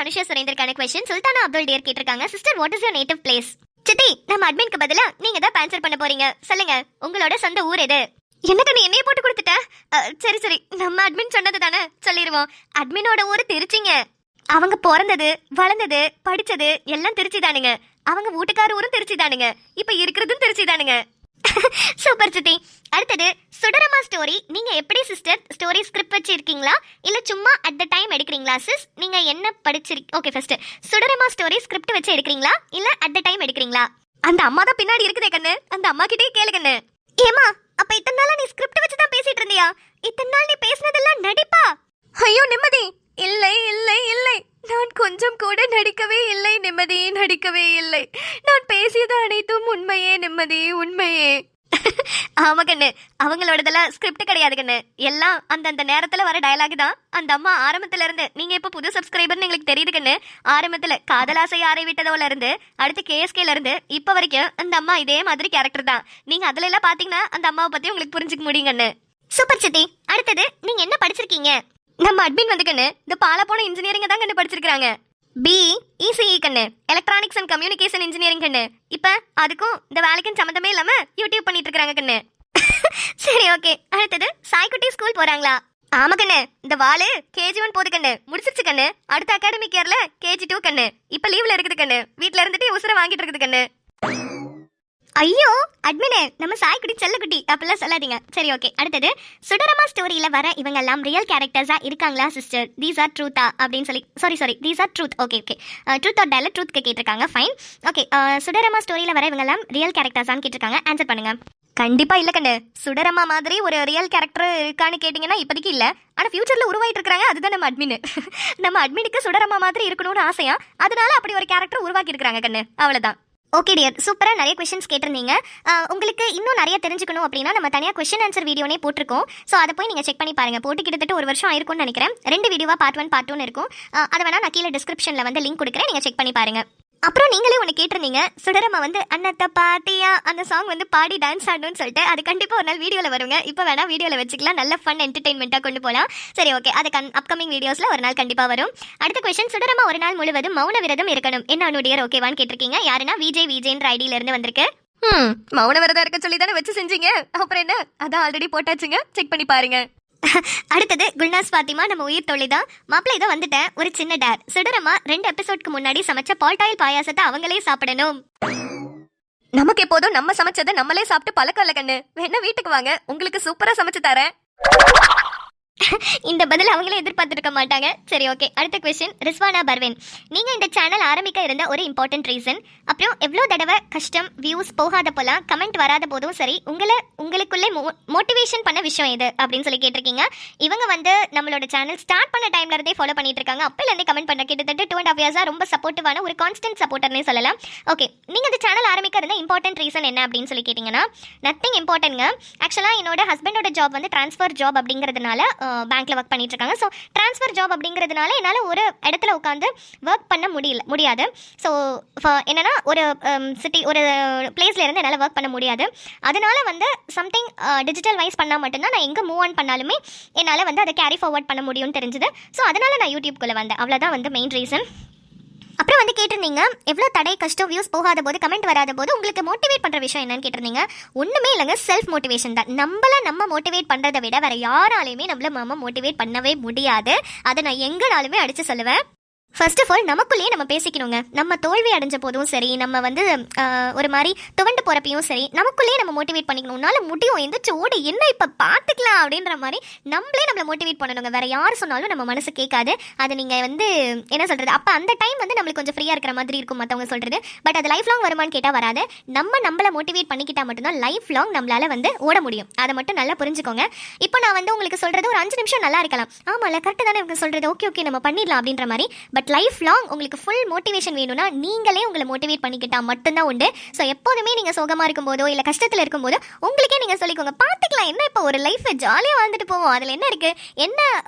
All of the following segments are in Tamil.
அனுஷா சுரேந்தருக்கான क्वेश्चन சுல்தானா அப்துல் டியர் கேட்டிருக்காங்க. Sister, what is your native place? சித்தி, நம்ம அட்மின்க்கு பதிலா நீங்க தான் ஆன்சர் பண்ண போறீங்க. சொல்லுங்க, உங்களோட சொந்த ஊர் எது? என்னக்கு நீ என்னைய போட்டு கொடுத்துட்ட? சரி சரி, நம்ம அட்மின் சொன்னது தானே, சொல்லிடுவோம். அட்மினோட ஊர் திருச்சிங்க. அவங்க பிறந்தது, வளர்ந்தது, படிச்சது எல்லாம் திருச்சி தானுங்க. அவங்க வீட்டுக்கார ஊரும் திருச்சி தானுங்க. இப்ப இருக்கிறதும் திருச்சி தானுங்க. சூப்பர் சித்தி. அடுத்தது, சுடரமா ஸ்டோரி நீங்க எப்படி சிஸ்டர் ஸ்டோரி ஸ்கிரிப்ட் வச்சு இருக்கீங்களா இல்ல சும்மா அட் த டைம் எடுக்கிறீங்களா? சிஸ், நீங்க என்ன படிச்சிருக்கீங்க? ஓகே, ஃபர்ஸ்ட் சுடரமா ஸ்டோரி ஸ்கிரிப்ட் வச்சு எடுக்கிறீங்களா இல்ல அட் த டைம் எடுக்கிறீங்களா? அந்த அம்மா தான் பின்னாடி இருக்குதே கண்ணு, அந்த அம்மா கிட்டே கேளு கண்ணு. ஏமா, அப்ப இத்தனை நாளா நீ ஸ்கிரிப்ட் வச்சு தான் பேசிட்டு இருந்தியா? இத்தனை நாள் நீ பேசினதெல்லாம் நடிப்பா? ஐயோ நிம்மதி, இல்லை இல்லை இல்லை, நான் கொஞ்சம் கூட நடிக்கவே இல்லை நிம்மதி, நடிக்கவே இல்லை. நான் பேசியது அனைத்தும் உண்மையே நிம்மதி, உண்மையே. ஆமா கண்ணு, அவங்களோடதெல்லாம் ஸ்கிரிப்ட் கிடையாது கண்ணு, எல்லாம் அந்தந்த நேரத்துல வர டயலாக் தான். அந்த அம்மா ஆரம்பத்துல இருந்து, நீங்க இப்ப புது சப்ஸ்கிரைபர்னு எங்களுக்கு தெரியுது கண்ணு, ஆரம்பத்துல காதலாசை ஆரை விட்டதோல இருந்து அடுத்து கேஎஸ்கேல இருந்து இப்ப வரைக்கும் அந்த அம்மா இதே மாதிரி கேரக்டர் தான். நீங்க அதுல எல்லாம் பாத்தீங்கன்னா அந்த அம்மாவை பத்தி உங்களுக்கு புரிஞ்சுக்க முடியும் கண்ணு. சூப்பர் சித்தி. அடுத்தது, நீங்க என்ன படிச்சிருக்கீங்க? நம்ம அட்மின் வந்து கண்ணு இந்த பால போன இன்ஜினியரிங் தான் கண்ணு படிச்சிருக்காங்க. BECE கண்ணு, எலக்ட்ரானிக்ஸ் அண்ட் கம்யூனிகேஷன் இன்ஜினியரிங் கண்ணு. இப்ப அதுக்கும் இந்த வேலைக்கும் சம்மந்தமே இல்லாம யூடியூப் பண்ணிட்டு இருக்காங்க கண்ணு. சரி ஓகே. அடுத்தது, சாய்குட்டி ஸ்கூல் போறாங்களா? ஆமா கண்ணு, இந்த வாலு KG1 போது கண்ணு, முடிச்சிருச்சு கண்ணு. அடுத்த அகாடமிக் இயர்ல KG2 கண்ணு. இப்ப லீவ்ல இருக்குது கண்ணு, வீட்ல இருந்துட்டு உசுர வாங்கிட்டு இருக்குது கண்ணு. ஐயோ அட்மினே, நம்ம சாய்க்குட்டி செல்லக்குட்டி அப்படிலாம் சொல்லாதீங்க. சரி ஓகே. அடுத்தது, சுடரமா ஸ்டோரியில வர இவங்க எல்லாம் ரியல் கேரக்டர்ஸா இருக்காங்களா சிஸ்டர்? தீஸ் ஆர் ட்ரூத்தா அப்படின்னு சொல்லி, sorry these are truth. Okay okay, truth are dialogue ட்ரூத்க்கு கேட்டிருக்காங்க. ஃபைன். ஓகே, சுடரமா ஸ்டோரியில வர இவங்க எல்லாம் ரியல் கேரக்டர்ஸான்னு கேட்டிருக்காங்க. ஆன்சர் பண்ணுங்க. கண்டிப்பா இல்ல கண்ணு, சுடரமா மாதிரி ஒரு ரியல் கேரக்டர் இருக்கான்னு கேட்டீங்கன்னா இப்போதைக்கு இல்ல. ஆனா ஃபியூச்சர்ல உருவாயிட்டு இருக்காங்க. அதுதான் நம்ம அட்மின். நம்ம அட்மினுக்கு சுடரமா மாதிரி இருக்கணும்னு ஆசையா, அதனால அப்படி ஒரு கேரக்டர் உருவாக்கி இருக்காங்க கண்ணு, அவ்வளவுதான். ஓகே டியர், சூப்பராக நிறைய கொஷின்ஸ் கேட்டிருந்தீங்க. உங்களுக்கு இன்னும் நிறைய தெரிஞ்சுக்கணும் அப்படின்னா நம்ம தனியாக கொஷின் ஆன்சர் வீடியோனே போட்டிருக்கோம். ஸோ அதை போய் நீங்கள் செக் பண்ணி பாருங்கள். போட்டு கிட்டத்தட்ட 1 வருஷம் ஆயிருக்கும்னு நினைக்கிறேன். 2 வீடியோவாக பார்ட் 1 பார்ட் 2 இருக்கும். அதை வேணா நான் கீழே டிஸ்கிரிப்ஷனில் வந்து லிங்க் கொடுக்குறேன், நீங்கள் செக் பண்ணி பாருங்கள். அப்புறம் நீங்களே ஒன்று கேட்டிருந்தீங்க, சுடரமா வந்து அன்னத்தை பாட்டியா அந்த சாங் வந்து பாடி டான்ஸ் ஆடணும்னு சொல்லிட்டு. அது கண்டிப்பாக ஒரு நாள் வீடியோவில் வருங்க. இப்போ வேணா வீடியோவில் வச்சுக்கலாம், நல்ல ஃபன் என்டர்டெயின்மெண்ட்டாக கொண்டு போகலாம். சரி ஓகே, அது அப்கமிங் வீடியோஸில் ஒரு நாள் கண்டிப்பாக வரும். அடுத்த கொஸ்டின், சுடரமா ஒரு நாள் முழுவதும் மௌன விரதம் இருக்கணும் என்ன அனுடியர் ஓகேவான்னு கேட்டிருக்கீங்க. யாருன்னா விஜய்ன்ற ஐடியில இருந்து வந்திருக்கு. மௌன விரதம் இருக்க சொல்லி தானே வச்சு செஞ்சீங்க, அப்புறம் என்ன, அதான் ஆல்ரெடி போட்டாச்சுங்க, செக் பண்ணி பாருங்க. அடுத்தது, குல்நாஸ் பாத்திமா நம்ம உயிர் தொழில் தான். மாப்பிள்ளை இதை வந்துட்டேன், ஒரு சின்ன டேர். சுடரமா 2 எபிசோட்க்கு முன்னாடி சமைச்ச பால்டாயில் பாயாசத்தை அவங்களே சாப்பிடணும். நமக்கு எப்போதும் நம்ம சமைச்சதை நம்மளே சாப்பிட்டு பழக்கம் இல்ல கண்ணு, வேணா வீட்டுக்கு வாங்க, உங்களுக்கு சூப்பரா சமைச்சு தரேன். இந்த பதில் அவங்களே எதிர்பார்த்துருக்க மாட்டாங்க. சரி ஓகே. அடுத்த கொஸ்டின், ரிஸ்வானா பர்வீன், நீங்க இந்த சேனல் ஆரம்பிக்க இருந்த ஒரு இம்பார்ட்டன்ட் ரீசன், அப்புறம் எவ்வளோ தடவை கஷ்டம் வியூஸ் போகாத போலாம், கமெண்ட் வராத போதும் சரி, உங்களுக்குள்ளே மோட்டிவேஷன் பண்ண விஷயம் எது அப்படின்னு சொல்லி கேட்டிருக்கீங்க. இவங்க வந்து நம்மளோட சேனல் ஸ்டார்ட் பண்ண டைம்ல இருந்தே ஃபாலோ பண்ணிட்டு இருக்காங்க. அப்பையிலேருந்தே கமெண்ட் பண்ண கிட்டத்தட்ட 2.5 இயர்ஸா ரொம்ப சப்போர்ட்டிவான ஒரு கான்ஸ்டன்ட் சப்போர்ட்டர்னே சொல்லலாம். ஓகே, நீங்க இந்த சேனல் ஆரம்பிக்க இருந்த இம்பார்ட்டன்ட் ரீசன் என்ன அப்படின்னு சொல்லி கேட்டீங்கன்னா, நத்திங் இம்பார்ட்டன்ட்ங்க. ஆக்சுவலாக என்னோட ஹஸ்பண்டோட ஜாப் வந்து ட்ரான்ஸ்ஃபர் ஜாப் அப்படிங்கிறதுனால பேங்க்ல ஒர்க் பண்ணிட்டு இருக்காங்க. ஸோ ட்ரான்ஸ்ஃபர் ஜாப் அப்படிங்கிறதுனால என்னால் ஒரு இடத்துல உட்காந்து ஒர்க் பண்ண முடியாது. ஸோ என்னன்னா ஒரு ஒரு பிளேஸ்ல இருந்து என்னால் ஒர்க் பண்ண முடியாது. அதனால வந்து சம்திங் டிஜிட்டல் வைஸ் பண்ணால் மட்டும்தான் நான் எங்கே மூவ் ஆன் பண்ணாலுமே என்னால் வந்து அதை கேரி ஃபார்வர்ட் பண்ண முடியும்னு தெரிஞ்சுது. ஸோ அதனால நான் யூடியூப்குள்ளே வந்தேன், அவ்வளோதான் வந்து மெயின் ரீசன். அப்புறம் வந்து கேட்டிருந்தீங்க, எவ்வளோ தடை கஷ்டம் வியூஸ் போகாத போது கமெண்ட் வராத போது உங்களுக்கு மோட்டிவேட் பண்ணுற விஷயம் என்னன்னு கேட்டிருந்தீங்க. ஒன்றுமே இல்லைங்க, செல்ஃப் மோட்டிவேஷன் தான். நம்ம மோட்டிவேட் பண்ணுறதை விட வேற யாராலையுமே நம்மள மோட்டிவேட் பண்ணவே முடியாது. அதை நான் எங்கனாலுமே அடித்து சொல்லுவேன். ஃபர்ஸ்ட் ஆஃப் ஆல் நமக்குள்ளேயே நம்ம பேசிக்கணுங்க. நம்ம தோல்வி அடைஞ்ச போதும் சரி, நம்ம வந்து ஒரு மாதிரி துவண்டு போகிறப்பையும் சரி, நமக்குள்ளேயே நம்ம மோட்டிவேட் பண்ணிக்கணும். உன்னால முடியும், எந்திரிச்சு ஓடி, என்ன இப்போ பார்த்துக்கலாம் அப்படின்ற மாதிரி நம்மளை மோட்டிவேட் பண்ணணுங்க. வேற யார் சொன்னாலும் நம்ம மனசு கேட்காது. அது நீங்கள் வந்து என்ன சொல்கிறது, அப்போ அந்த டைம் வந்து நம்மளுக்கு கொஞ்சம் ஃப்ரீயாக இருக்கிற மாதிரி இருக்கும் மற்றவங்க சொல்கிறது. பட் அது லைஃப் லாங் வருமானு கேட்டால் வராது. நம்மளை மோட்டிவேட் பண்ணிக்கிட்டால் மட்டும்தான் லைஃப் லாங் நம்மளால் வந்து ஓட முடியும். அதை மட்டும் நல்லா புரிஞ்சுக்கோங்க. இப்போ நான் வந்து உங்களுக்கு சொல்கிறது ஒரு 5 நிமிஷம் நல்லா இருக்கலாம், ஆமாம் கரெக்டாக தானே இவங்க சொல்கிறது, ஓகே நம்ம பண்ணிடலாம் அப்படின்ற மாதிரி. பட் லைஃப் லாங் உங்களுக்கு ஃபுல் மோட்டிவேஷன் வேணும்னா நீங்களே உங்களை மோட்டிவேட் பண்ணிக்கிட்டா மட்டும்தான் உண்டு. ஸோ எப்போதுமே நீங்கள் சோகமாக இருக்கும்போதோ இல்லை கஷ்டத்தில் இருக்கும்போதோ உங்களுக்கே நீங்கள் சொல்லிக்கோங்க, பார்த்துக்கலாம், என்ன இப்போ ஒரு லைஃப்பை ஜாலியாக வாழ்ந்துட்டு போவோம், அதில் என்ன இருக்குது, என்ன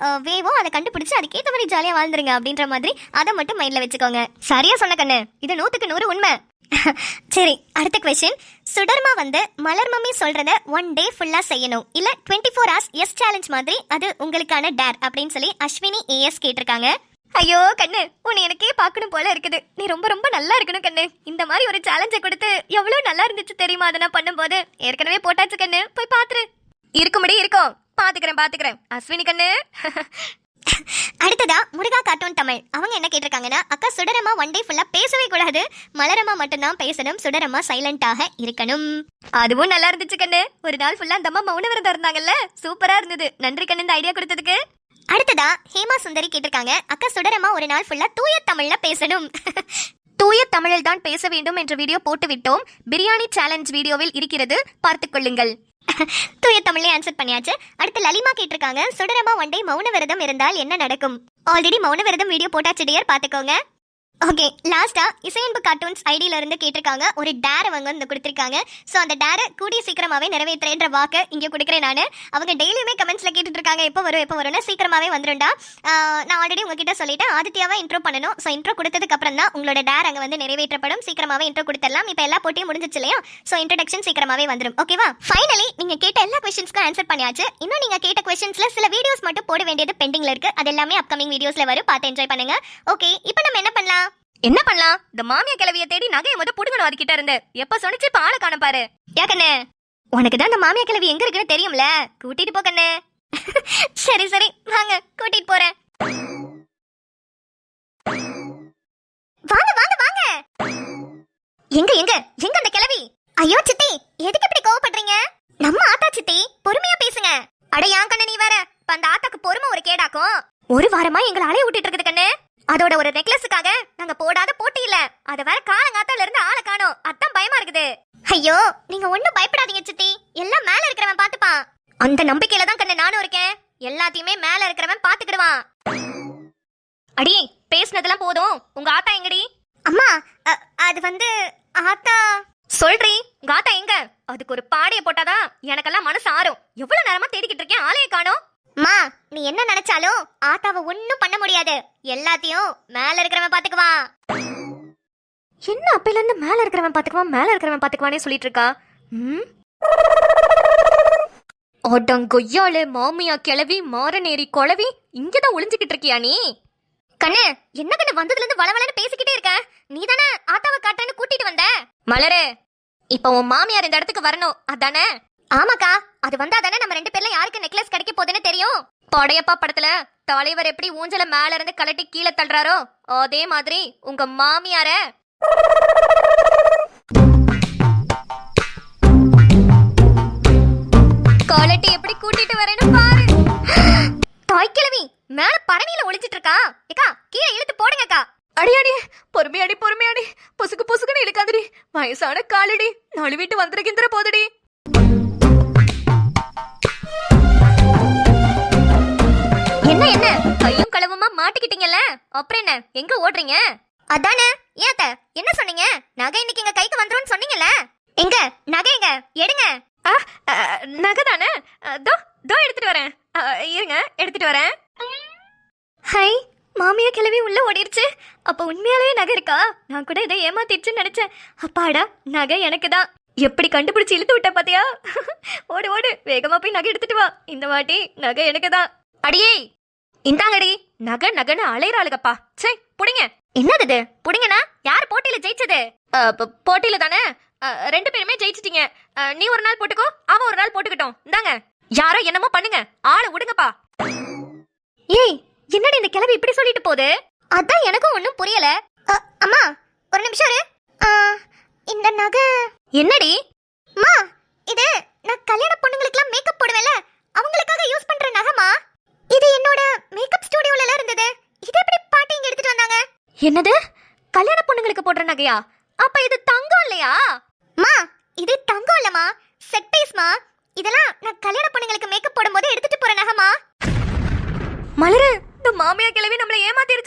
வேவோ அதை கண்டுபிடிச்சி அதுக்கேற்ற மாதிரி ஜாலியாக வாழ்ந்துருங்க அப்படின்ற மாதிரி அதை மட்டும் மைண்டில் வச்சுக்கோங்க. சரியா சொன்ன கண்ணு, இது 100க்கு 100 உண்மை. சரி, அடுத்த கொஸ்டின், சுடர்மா வந்து மலர் மம்மி சொல்றத 1 டே ஃபுல்லா செய்யணும் இல்ல 24 hours எஸ் சேலஞ்ச் மாதிரி அது உங்களுக்கான டேர் அப்படின்னு சொல்லி அஸ்வினி AS கேட்டிருக்காங்க. ஐயோ கண்ணு, உன்னை எனக்கே பார்க்கணும் போல இருக்குது. நீ ரொம்ப ரொம்ப நல்லா இருக்கணும் கண்ணு. இந்த மாதிரி ஒரு சேலஞ்சை கொடுத்து எவ்வளவு நல்லா இருந்துச்சு தெரியுமா அதை நான் பண்ணும்போது. ஏற்கனவே போட்டாச்சு கண்ணு, போய் பாத்துரு. இருக்கும்படி இருக்கும், பாத்துக்கிறேன் அஸ்வினி கண்ணு. அடுத்ததா முருகா கார்ட்டூன் தமிழ். அவங்க என்ன கேட்டிருக்காங்கன்னா, அக்கா சுடரமா ஒன் டே ஃபுல்லா பேசவே கூடாது, மலரமா மட்டும்தான் பேசணும், சுடரமா சைலண்டாக இருக்கணும். அதுவும் நல்லா இருந்துச்சு கண்ணு. ஒரு நாள் ஃபுல்லா அந்த அம்மா மௌன விரதம் இருந்தாங்கல்ல, சூப்பரா இருந்தது. நன்றி கண்ணு இந்த ஐடியா கொடுத்ததுக்கு. அடுத்ததா ஹேமா சுந்தரி கேட்டிருக்காங்க, அக்கா சுடரமா ஒரு நாள் ஃபுல்லா தூய தமிழ்ல பேசணும். தூய தமிழில் தான் பேச வேண்டும் என்ற வீடியோ போட்டு விட்டோம். பிரியாணி சேலஞ்ச் வீடியோவில் இருக்கிறது, பார்த்துக் கொள்ளுங்கள். தூய தமிழ்ல ஆன்சர் பண்ணியாச்சு. அடுத்து லலிமா கேட்டிருக்காங்க, சுடரமா ஒன் டே மௌன விரதம் இருந்தால் என்ன நடக்கும்? ஆல்ரெடி மௌன விரதம் வீடியோ போட்டாச்சு டியர், பாத்துக்கோங்க. ஓகே, லாஸ்டா இசையன்பு கார்ட்டூன்ஸ் ஐடியில இருந்து கேட்டிருக்காங்க, ஒரு டேர் அவங்க வந்து கொடுத்திருக்காங்க. ஸோ அந்த டேரை கூடிய சீக்கிரமாவே நிறைவேற்றுறேன்ற வாக்கு இங்கே கொடுக்குறேன் நான். அவங்க டெய்லியுமே கமெண்ட்ஸ்ல கேட்டுட்டு இருக்காங்க, எப்போ வரும்னு. சீக்கிரமாவே வந்துருண்டா. நான் ஆல்ரெடி உங்ககிட்ட சொல்லிட்டேன், ஆதித்யாவை இன்ட்ரோ பண்ணணும். ஸோ இன்ட்ரோ கொடுத்ததுக்கு அப்புறம் தான் உங்களோட டேர் அங்கே வந்து நிறைவேற்றப்படும். சீக்கிரமாவே இன்ட்ரோ கொடுத்துடலாம். இப்போ எல்லா போட்டியும் முடிஞ்சிச்சு இல்லையா? ஸோ இன்ட்ரோடக்ஷன் சீக்கிரமாவே வந்துடும். ஓகேவா? ஃபைனலி நீங்க கேட்ட எல்லா கொஸ்டின்ஸ்க்கும் ஆன்சர் பண்ணியாச்சு. இன்னும் நீங்க கேட்ட கொஸ்டின்ஸ்ல சில வீடியோஸ் மட்டும் போட வேண்டியது பெண்டிங்ல இருக்கு. அது எல்லாமே அப்கமிங் வீடியோஸ்ல வரும், பார்த்து என்ஜாய் பண்ணுங்க. ஓகே, இப்போ நம்ம என்ன பண்ணலாம்? இந்த மாமியா கிளவிய தேடி நகையை முத புடுங்கணும் அதுகிட்ட இருந்து. எப்ப சொன்னிச்சு இப்ப ஆளை காண பாரு. ஏக்கண்ணே, உனக்கு தான் அந்த மாமியா கிளவி எங்க இருக்குன்னு தெரியும்ல, கூட்டிட்டு போ கண்ணே. சரி வாங்க, கூட்டிட்டு போறேன். வாங்க. எங்க அந்த கிளவி? ஐயோ சித்தி, எதுக்கு இப்படி கோவப்படுறீங்க? நம்ம ஆத்தா சித்தி, பொறுமையா பேசுங்க. அட ஏன் கண்ணே நீ வேற, அந்த ஆத்தாக்கு பொறுமை ஒரு கேடாக்கும். ஒரு வாரமா எங்களை அலைய விட்டுட்டு இருக்குது கண்ணே. அதோட ஒரு நெக்லஸுக்காக நாங்க போடாத போட்டி இல்ல, அத வேற காலங்காத்தால இருந்து ஆளை காணோம். அதான் பயமா இருக்குது. ஐயோ நீங்க ஒண்ணும் பயப்படாதீங்க சித்தி, எல்லாம் மேல இருக்கிறவன் பாத்துப்பான். அந்த நம்பிக்கையில தான் கண்ணு நானும் இருக்கேன். எல்லாத்தையுமே மேல இருக்கிறவன் பாத்துக்கிடுவான். அடி பேசுனதெல்லாம் போதும், உங்க ஆத்தா எங்கடி? அம்மா அது வந்து ஆத்தா. சொல்றீ, உங்க ஆத்தா எங்க? அதுக்கு ஒரு பாடைய போட்டாதான் எனக்கெல்லாம் மனசு ஆறும். எவ்வளவு நேரமா தேடிக்கிட்டு இருக்கேன், ஆளையே காணோம். மா நீ என்ன நினைச்சாலும் ஆத்தாவை ஒண்ணும் பண்ண முடியாது. எல்லாத்தையும் மேல இருக்கிறவன் பாத்துக்குவான். என்ன அப்பையில இருந்து மேல இருக்கிறவன் பாத்துக்குவானே சொல்லிட்டு இருக்கா? ஒடங்கொய்யாலே மாமியா கிளவி மாரநேரி கொளவி, இங்கதான் ஒளிஞ்சுக்கிட்டு இருக்கியா நீ? கண்ணு என்ன கண்ணு, வந்ததுல இருந்து வளவளன்னு பேசிக்கிட்டே இருக்க. நீ தானே ஆத்தாவை காட்டுறேன்னு கூட்டிட்டு வந்த. மலரு, இப்ப உன் மாமியார் இந்த இடத்துக்கு வரணும் அதானே? ஆமாக்கா, அது வந்தா தானே நம்ம ரெண்டு பேர்ல யாருக்கு நெக்லஸ் கிடைக்க போகுதுன்னு தெரியும். படையப்பா படத்துல தலைவர் எப்படி ஊஞ்சல மேல இருந்து கலட்டி கீழே தள்ளுறாரோ, அதே மாதிரி உங்க மாமியார கலட்டி எப்படி கூட்டிட்டு வரேன்னு பாரு. தாய்க்கிழவி மேல பரணியில ஒளிஞ்சிட்டு இருக்கா. ஏக்கா கீழே இழுத்து போடுங்கக்கா. அடியாடி பொறுமையாடி, பொசுக்குன்னு இழுக்காதடி. வயசான காலடி, நாலு வீட்டு வந்துருக்கின்ற போதடி. என்ன கையும் களவுமா மாட்டிக்கிட்டீங்கல்ல, அப்புறம் என்ன எங்க ஓடுறீங்க? அதானே. ஏத்த என்ன சொன்னீங்க? நகை இன்னைக்கு எங்க கைக்கு வந்துரும்னு சொன்னீங்கல்ல, எங்க நகை எங்க எடுங்க. நகை தானே, தோ எடுத்துட்டு வரேன். இருங்க எடுத்துட்டு வரேன். ஹை, மாமியா கிளவி உள்ள ஓடிருச்சு. அப்ப உண்மையாலே நகை இருக்கா? நான் கூட இதை ஏமாத்திடுச்சுன்னு நினைச்சேன். அப்பாடா, நகை எனக்கு தான். எப்படி கண்டுபிடிச்சு இழுத்து விட்ட பாத்தியா? ஓடு வேகமா போய் நகை எடுத்துட்டு வா. இந்த வாட்டி நகை எனக்கு தான். அடியே இந்தாங்கடி, நகன்னு அலையிறாளுகப்பா. சே புடிங்க. என்னது புடிங்கனா? யார் போட்டியில ஜெயிச்சது? போட்டியில தானே ரெண்டு பேருமே ஜெயிச்சிட்டீங்க. நீ ஒரு நாள் போட்டுக்கோ, அவன் ஒரு நாள் போட்டுக்கிட்டோம். இந்தாங்க. யாரோ என்னமோ பண்ணுங்க, ஆளை விடுங்கப்பா. ஏய் என்னடி இந்த கிளவி இப்படி சொல்லிட்டு போகுது? அதான் எனக்கும் ஒண்ணும் புரியல. அம்மா ஒரு நிமிஷம் இரு. இந்த நகை என்னடி? மா இது நான் கல்யாண பொண்ணுங்களுக்குலாம் மேக்கப் போடுவேல, அவங்களுக்காக யூஸ் பண்ற நகைமா. இது என்னோட மேக்கப் ஸ்டுடியோல இருந்தது. இது எப்படி பாட்டி இங்க எடுத்துட்டு வந்தாங்க? என்னது கல்யாண பொண்ணுங்களுக்கு போடுற நகையா? அப்ப இது தங்கம் இல்லையா? மா இது தங்கம் இல்லமா, செட் பீஸ்மா. இதெல்லாம் நான் கல்யாண பொண்ணுங்களுக்கு மேக்கப் போடும்போது எடுத்துட்டு போற நகைமா. மலரு, இந்த மாமியா கிளவி நம்மள ஏமாத்திருச்சு.